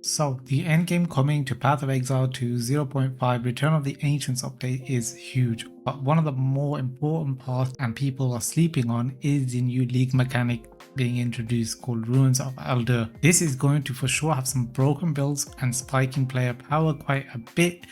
So, the endgame coming to Path of Exile to 0.5 Return of the Ancients update is huge, but one of the more important parts and people are sleeping on is the new league mechanic being introduced called Runes of Aldur. This is going to for sure have some broken builds and spiking player power quite a bit,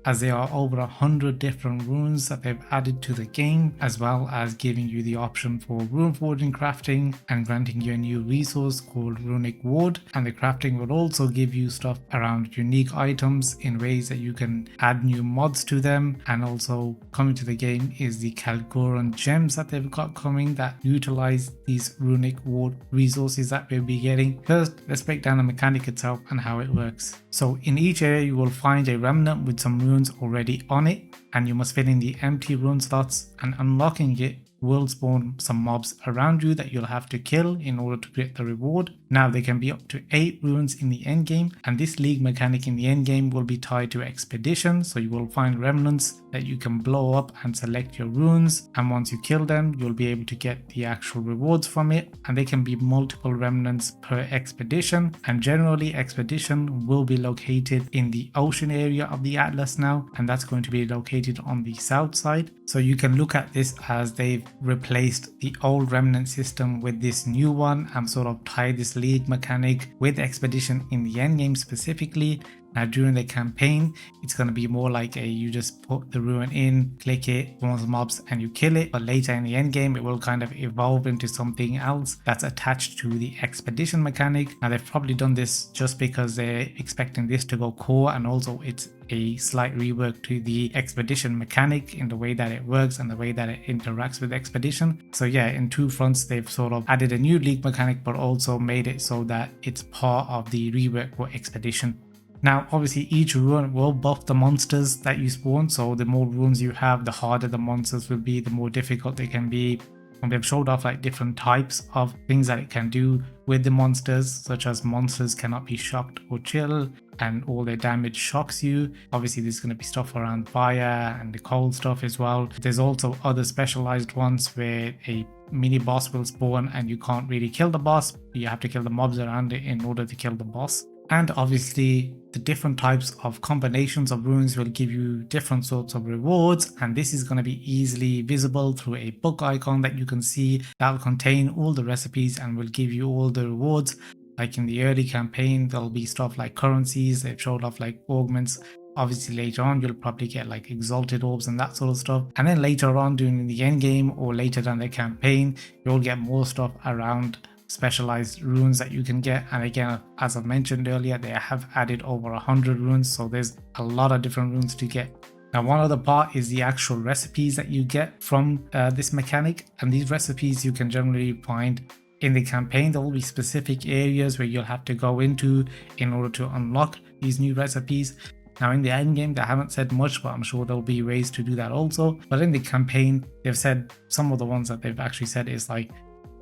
as there are over 100 different runes that they've added to the game, as well as giving you the option for Runeforging crafting and granting you a new resource called Runic Ward. And the crafting will also give you stuff around unique items in ways that you can add new mods to them. And also coming to the game is the Kalguuran gems that they've got coming that utilize these Runic Ward resources that we'll be getting. First, let's break down the mechanic itself and how it works. So in each area you will find a remnant with some runes already on it, and you must fill in the empty rune slots, and unlocking it will spawn some mobs around you that you'll have to kill in order to get the reward. Now there can be up to 8 runes in the endgame, and this league mechanic in the endgame will be tied to expedition, so you will find remnants that you can blow up and select your runes, and once you kill them you'll be able to get the actual rewards from it. And there can be multiple remnants per expedition, and generally expedition will be located in the ocean area of the atlas now, and that's going to be located on the south side. So you can look at this as they've replaced the old remnant system with this new one and sort of tie this league mechanic with expedition in the endgame specifically. Now during the campaign it's going to be more like you just put the rune in, click it, one of the mobs and you kill it, but later in the endgame it will kind of evolve into something else that's attached to the expedition mechanic. Now they've probably done this just because they're expecting this to go core, and also it's a slight rework to the expedition mechanic in the way that it works and the way that it interacts with expedition. So yeah, in two fronts they've sort of added a new league mechanic but also made it so that it's part of the rework for expedition. Now obviously each rune will buff the monsters that you spawn, so the more runes you have the harder the monsters will be, the more difficult they can be. And they've showed off like different types of things that it can do with the monsters, such as monsters cannot be shocked or chill and all their damage shocks you. Obviously there's going to be stuff around fire and the cold stuff as well. There's also other specialized ones where a mini boss will spawn and you can't really kill the boss, you have to kill the mobs around it in order to kill the boss. And obviously the different types of combinations of runes will give you different sorts of rewards, and this is going to be easily visible through a book icon that you can see that will contain all the recipes and will give you all the rewards. Like in the early campaign there'll be stuff like currencies, they've showed off like augments. Obviously later on you'll probably get like exalted orbs and that sort of stuff, and then later on during the end game or later down the campaign you'll get more stuff around specialized runes that you can get. And again, as I mentioned earlier, they have added over 100 runes, so there's a lot of different runes to get. Now one other part is the actual recipes that you get from this mechanic, and these recipes you can generally find in the campaign. There will be specific areas where you'll have to go into in order to unlock these new recipes. Now in the end game they haven't said much, but I'm sure there'll be ways to do that also. But in the campaign they've said some of the ones that they've actually said is like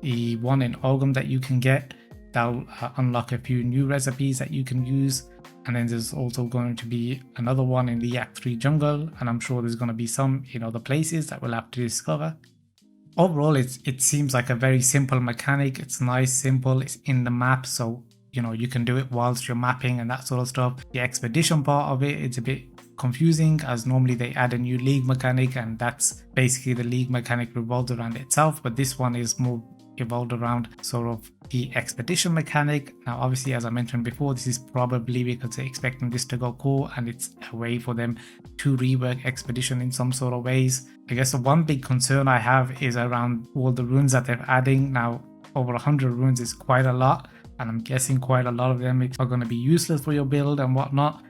the one in Ogum that you can get, that'll unlock a few new recipes that you can use. And then there's also going to be another one in the Act 3 jungle, and I'm sure there's going to be some in other places that we'll have to discover. Overall it seems like a very simple mechanic. It's nice, simple, it's in the map, so you know you can do it whilst you're mapping and that sort of stuff. The expedition part of it's a bit confusing, as normally they add a new league mechanic and that's basically the league mechanic revolved around itself, but this one is more evolved around sort of the expedition mechanic. Now obviously as I mentioned before, this is probably because they're expecting this to go core and it's a way for them to rework expedition in some sort of ways. I guess the one big concern I have is around all the runes that they're adding. Now over 100 runes is quite a lot, and I'm guessing quite a lot of them are going to be useless for your build and whatnot.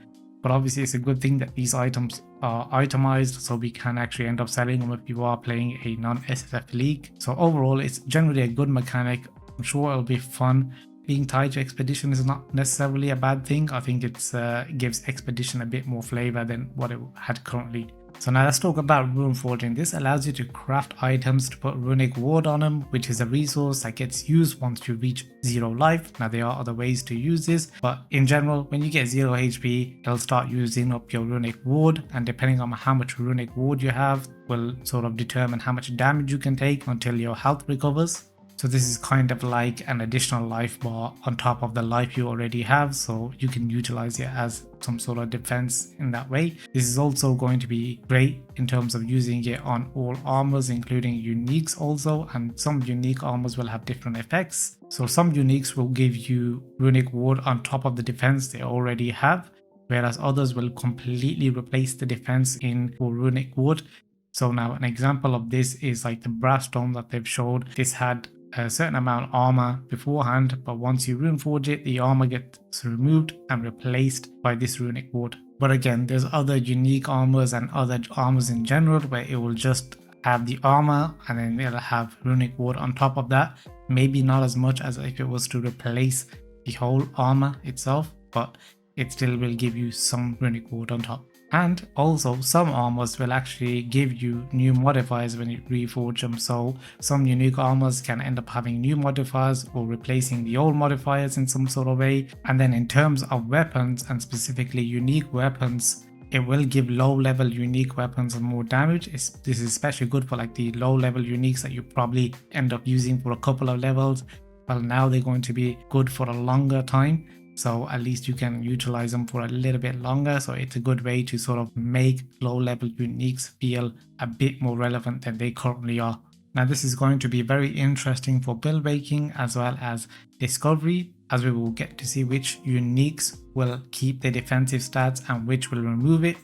But obviously it's a good thing that these items are itemized, so we can actually end up selling them if you are playing a non-SSF league. So overall it's generally a good mechanic. I'm sure it'll be fun. Being tied to expedition is not necessarily a bad thing. I think it gives expedition a bit more flavor than what it had currently. So now let's talk about Runeforging. This allows you to craft items to put Runic Ward on them, which is a resource that gets used once you reach 0 life. Now there are other ways to use this, but in general when you get 0 HP it'll start using up your Runic Ward, and depending on how much Runic Ward you have will sort of determine how much damage you can take until your health recovers. So this is kind of like an additional life bar on top of the life you already have, so you can utilize it as some sort of defense in that way. This is also going to be great in terms of using it on all armors, including uniques also, and some unique armors will have different effects. So some uniques will give you Runic Ward on top of the defense they already have, whereas others will completely replace the defense in for Runic Ward. So now an example of this is like the brass dome that they've showed. This had a certain amount of armor beforehand, but once you runeforge it, the armor gets removed and replaced by this Runic Ward. But again, there's other unique armors and other armors in general where it will just have the armor and then it'll have Runic Ward on top of that. Maybe not as much as if it was to replace the whole armor itself, but it still will give you some Runic Ward on top. And also some armors will actually give you new modifiers when you reforge them, so some unique armors can end up having new modifiers or replacing the old modifiers in some sort of way. And then in terms of weapons, and specifically unique weapons, it will give low level unique weapons more damage. This is especially good for like the low level uniques that you probably end up using for a couple of levels. Well, now they're going to be good for a longer time, so at least you can utilize them for a little bit longer. So it's a good way to sort of make low level uniques feel a bit more relevant than they currently are. Now this is going to be very interesting for build making as well as discovery, as we will get to see which uniques will keep the defensive stats and which will remove it.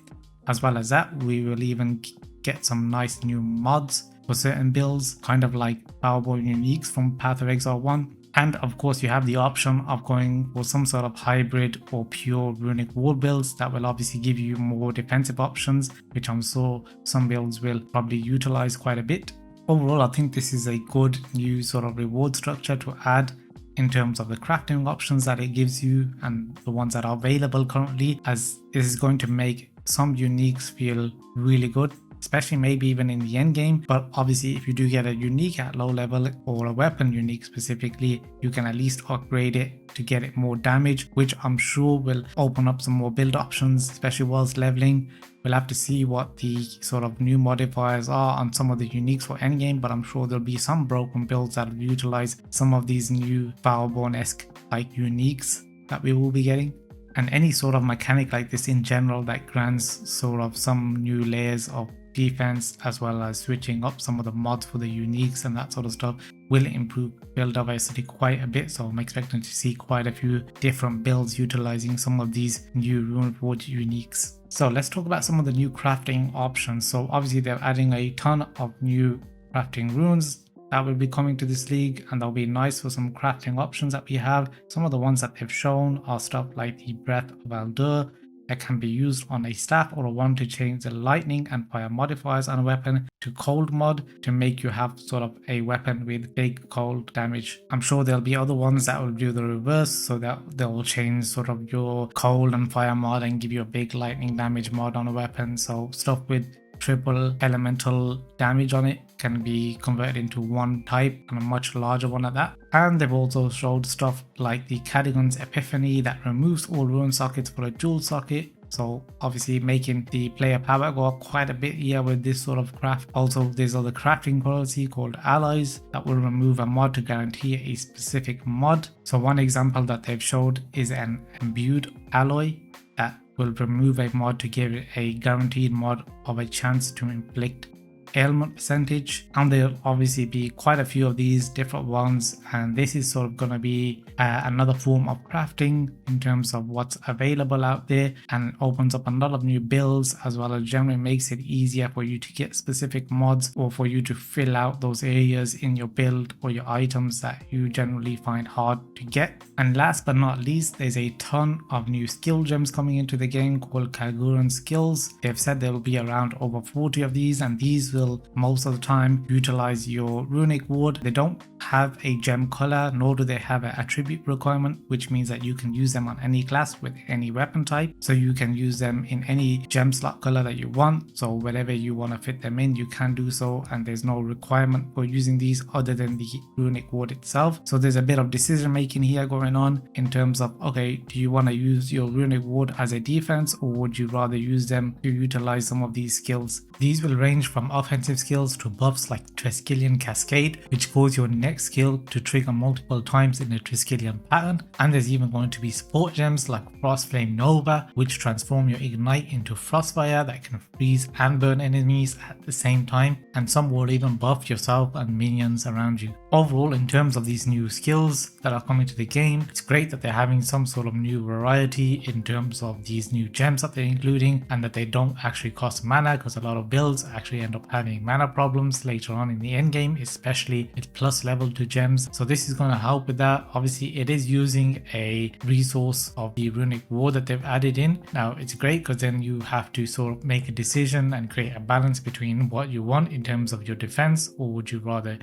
As well as that, we will even get some nice new mods for certain builds, kind of like Powerball uniques from Path of Exile 1. And of course you have the option of going for some sort of hybrid or pure Runic Ward builds that will obviously give you more defensive options, which I'm sure some builds will probably utilize quite a bit. Overall, I think this is a good new sort of reward structure to add in terms of the crafting options that it gives you and the ones that are available currently, as this is going to make some uniques feel really good, especially maybe even in the end game. But obviously if you do get a unique at low level or a weapon unique specifically, you can at least upgrade it to get it more damage, which I'm sure will open up some more build options, especially whilst leveling. We'll have to see what the sort of new modifiers are on some of the uniques for endgame, but I'm sure there'll be some broken builds that will utilize some of these new Bowerborn-esque like uniques that we will be getting. And any sort of mechanic like this in general that grants sort of some new layers of defense, as well as switching up some of the mods for the uniques and that sort of stuff, will improve build diversity quite a bit. So I'm expecting to see quite a few different builds utilizing some of these new Runeforged uniques. So let's talk about some of the new crafting options. So obviously they're adding a ton of new crafting runes that will be coming to this league, and that'll be nice for some crafting options that we have. Some of the ones that they've shown are stuff like the Path of Exile that can be used on a staff or a wand to change the lightning and fire modifiers on a weapon to cold mod to make you have sort of a weapon with big cold damage. I'm sure there'll be other ones that will do the reverse, so that they'll change sort of your cold and fire mod and give you a big lightning damage mod on a weapon. So stuff with triple elemental damage on it can be converted into one type, and a much larger one at that. And they've also showed stuff like the Kalguuran's Epiphany that removes all rune sockets for a dual socket, so obviously making the player power go up quite a bit here with this sort of craft. Also there's other crafting policy called Allies that will remove a mod to guarantee a specific mod. So one example that they've showed is an imbued alloy that will remove a mod to give it a guaranteed mod of a chance to inflict ailment percentage, and there'll obviously be quite a few of these different ones, and this is sort of going to be another form of crafting in terms of what's available out there, and opens up a lot of new builds, as well as generally makes it easier for you to get specific mods or for you to fill out those areas in your build or your items that you generally find hard to get. And last but not least, there's a ton of new skill gems coming into the game called Kalguuran skills. They've said there will be around over 40 of these, and these will most of the time utilize your Runic Ward. They don't have a gem color, nor do they have an attribute requirement, which means that you can use them on any class with any weapon type. So you can use them in any gem slot color that you want. So wherever you want to fit them in, you can do so, and there's no requirement for using these other than the Runic Ward itself. So there's a bit of decision making here going on in terms of, okay, do you want to use your Runic Ward as a defense, or would you rather use them to utilize some of these skills? These will range from offense offensive skills to buffs like Triskelion Cascade, which cause your next skill to trigger multiple times in a Triskelion pattern. And there's even going to be support gems like Frostflame Nova, which transform your Ignite into Frostfire that can freeze and burn enemies at the same time, and some will even buff yourself and minions around you. Overall, in terms of these new skills that are coming to the game, it's great that they're having some sort of new variety in terms of these new gems that they're including, and that they don't actually cost mana, because a lot of builds actually end up having mana problems later on in the end game, especially with plus level 2 gems. So this is going to help with that. Obviously it is using a resource of the Runic Ward that they've added in. Now it's great because then you have to sort of make a decision and create a balance between what you want in terms of your defense, or would you rather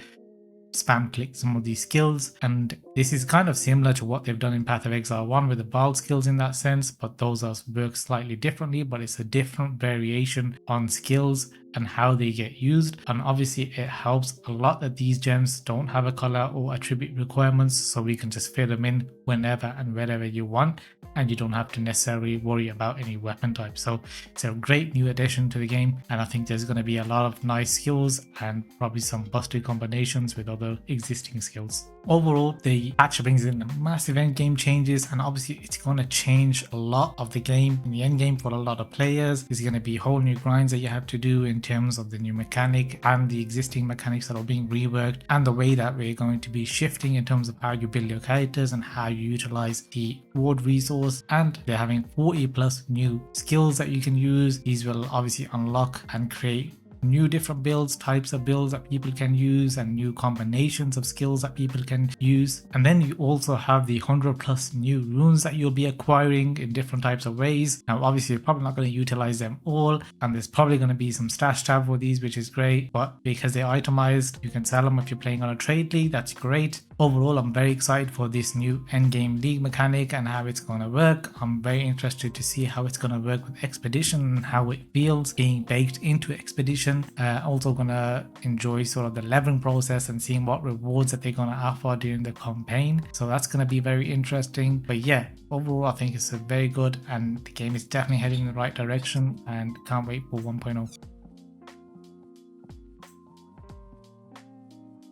spam click some of these skills. And this is kind of similar to what they've done in Path of Exile 1 with the Bald skills in that sense, but those are work slightly differently, but it's a different variation on skills and how they get used. And obviously it helps a lot that these gems don't have a color or attribute requirements, so we can just fill them in whenever and wherever you want, and you don't have to necessarily worry about any weapon type. So it's a great new addition to the game, and I think there's going to be a lot of nice skills and probably some busted combinations with other existing skills. Overall, the patch brings in massive endgame changes, and obviously it's going to change a lot of the game in the endgame for a lot of players. There's going to be whole new grinds that you have to do in terms of the new mechanic and the existing mechanics that are being reworked, and the way that we're going to be shifting in terms of how you build your characters and how you utilize the ward resource. And they're having 40 plus new skills that you can use. These will obviously unlock and create new different builds, types of builds that people can use, and new combinations of skills that people can use. And then you also have the 100 plus new runes that you'll be acquiring in different types of ways. Now obviously you're probably not going to utilize them all, and there's probably going to be some stash tab for these, which is great, but because they're itemized, you can sell them if you're playing on a trade league. That's great. Overall, I'm very excited for this new endgame league mechanic and how it's going to work. I'm very interested to see how it's going to work with Expedition and how it feels being baked into Expedition. Also going to enjoy sort of the leveling process and seeing what rewards that they're going to offer during the campaign. So that's going to be very interesting. But yeah, overall, I think it's a very good, and the game is definitely heading in the right direction, and can't wait for 1.0.